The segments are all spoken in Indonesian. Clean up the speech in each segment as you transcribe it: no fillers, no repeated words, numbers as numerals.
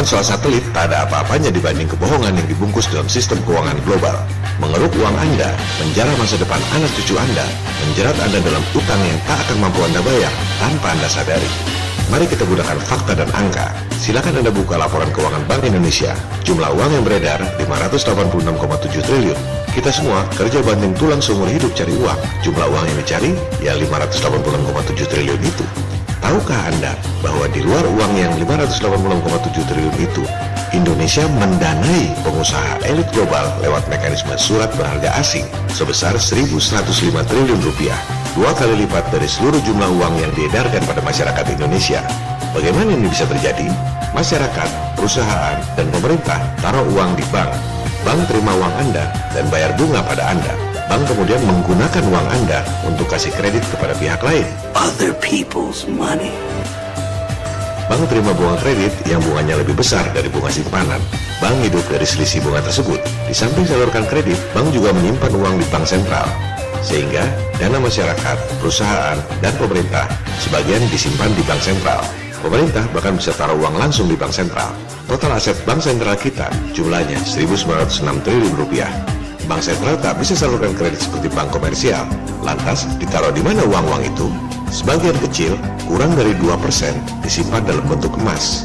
Kebohongan soal satelit tak ada apa-apanya dibanding kebohongan yang dibungkus dalam sistem keuangan global. Mengeruk uang Anda, menjarah masa depan anak cucu Anda, menjerat Anda dalam utang yang tak akan mampu Anda bayar tanpa Anda sadari. Mari kita gunakan fakta dan angka. Silakan Anda buka laporan keuangan Bank Indonesia. Jumlah uang yang beredar 586,7 triliun. Kita semua kerja banting tulang seumur hidup cari uang. Jumlah uang yang dicari ya 586,7 triliun itu. Tahukah Anda bahwa di luar uang yang 586,7 triliun itu, Indonesia mendanai pengusaha elit global lewat mekanisme surat berharga asing sebesar 1.105 triliun rupiah, 2 kali lipat dari seluruh jumlah uang yang diedarkan pada masyarakat Indonesia. Bagaimana ini bisa terjadi? Masyarakat, perusahaan, dan pemerintah taruh uang di bank. Bank terima uang Anda dan bayar bunga pada Anda. Bank kemudian menggunakan uang Anda untuk kasih kredit kepada pihak lain. Other people's money. Bank terima bunga kredit yang bunganya lebih besar dari bunga simpanan. Bank hidup dari selisih bunga tersebut. Di samping salurkan kredit, bank juga menyimpan uang di bank sentral. Sehingga dana masyarakat, perusahaan, dan pemerintah sebagian disimpan di bank sentral. Pemerintah bahkan bisa taruh uang langsung di bank sentral. Total aset bank sentral kita jumlahnya 1.906 triliun rupiah. Bank sentral tak bisa salurkan kredit seperti bank komersial. Lantas, ditaruh di mana uang-uang itu? Sebagian kecil, kurang dari 2%, disimpan dalam bentuk emas.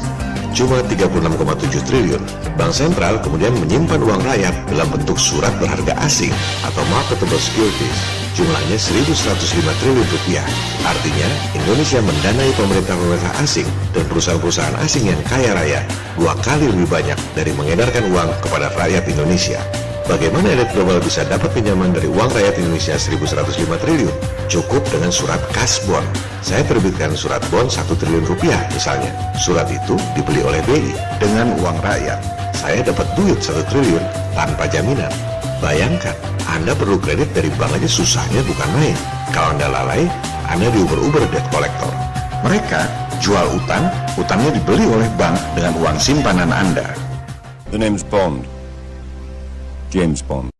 Cuma 36,7 triliun. Bank sentral kemudian menyimpan uang rakyat dalam bentuk surat berharga asing atau marketable securities. Jumlahnya 1.105 triliun rupiah. Artinya, Indonesia mendanai pemerintah-pemerintah asing dan perusahaan-perusahaan asing yang kaya raya 2 kali lebih banyak dari mengedarkan uang kepada rakyat Indonesia. Bagaimana elit global bisa dapat pinjaman dari uang rakyat Indonesia 1.105 triliun? Cukup dengan surat kas bond. Saya terbitkan surat bond 1 triliun rupiah misalnya. Surat itu dibeli oleh BI dengan uang rakyat. Saya dapat duit 1 triliun tanpa jaminan. Bayangkan, Anda perlu kredit dari bank aja susahnya bukan main. Kalau Anda lalai, Anda diuber-uber debt collector. Mereka jual utang, utangnya dibeli oleh bank dengan uang simpanan Anda. The name's Bond. James Bond.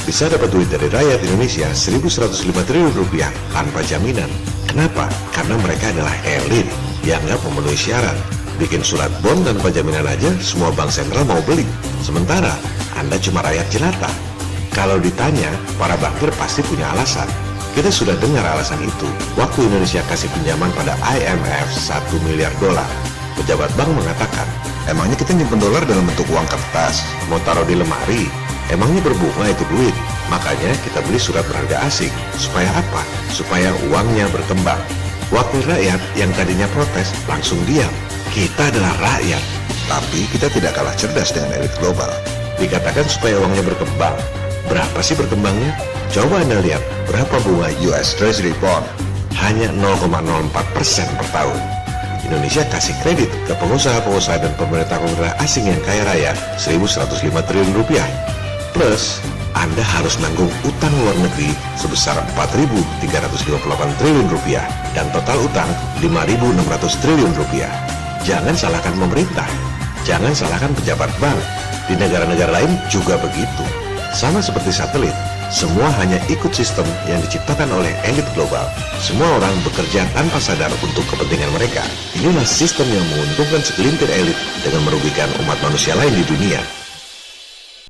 Bisa dapat duit dari rakyat Indonesia 1.105 triliun rupiah tanpa jaminan. Kenapa? Karena mereka adalah elit yang nggak memenuhi syarat. Bikin surat bond tanpa jaminan aja semua bank sentral mau beli. Sementara Anda cuma rakyat jelata. Kalau ditanya, para bankir pasti punya alasan. Kita sudah dengar alasan itu waktu Indonesia kasih pinjaman pada IMF 1 miliar dolar. Pejabat bank mengatakan, emangnya kita nyimpen dolar dalam bentuk uang kertas, mau taruh di lemari? Emangnya berbunga itu duit? Makanya kita beli surat berharga asing. Supaya apa? Supaya uangnya berkembang. Wakil rakyat yang tadinya protes langsung diam. Kita adalah rakyat, tapi kita tidak kalah cerdas dengan elit global. Dikatakan supaya uangnya berkembang. Berapa sih berkembangnya? Coba Anda lihat berapa bunga US Treasury Bond. Hanya 0,04% per tahun. Indonesia kasih kredit ke pengusaha-pengusaha dan pemerintah-pemerintah asing yang kaya raya 1.105 triliun rupiah. Plus, Anda harus nanggung utang luar negeri sebesar 4.358 triliun rupiah dan total utang 5.600 triliun rupiah. Jangan salahkan pemerintah, jangan salahkan pejabat bank. Di negara-negara lain juga begitu. Sama seperti satelit, semua hanya ikut sistem yang diciptakan oleh elit global. Semua orang bekerja tanpa sadar untuk kepentingan mereka. Inilah sistem yang menguntungkan segelintir elit dengan merugikan umat manusia lain di dunia.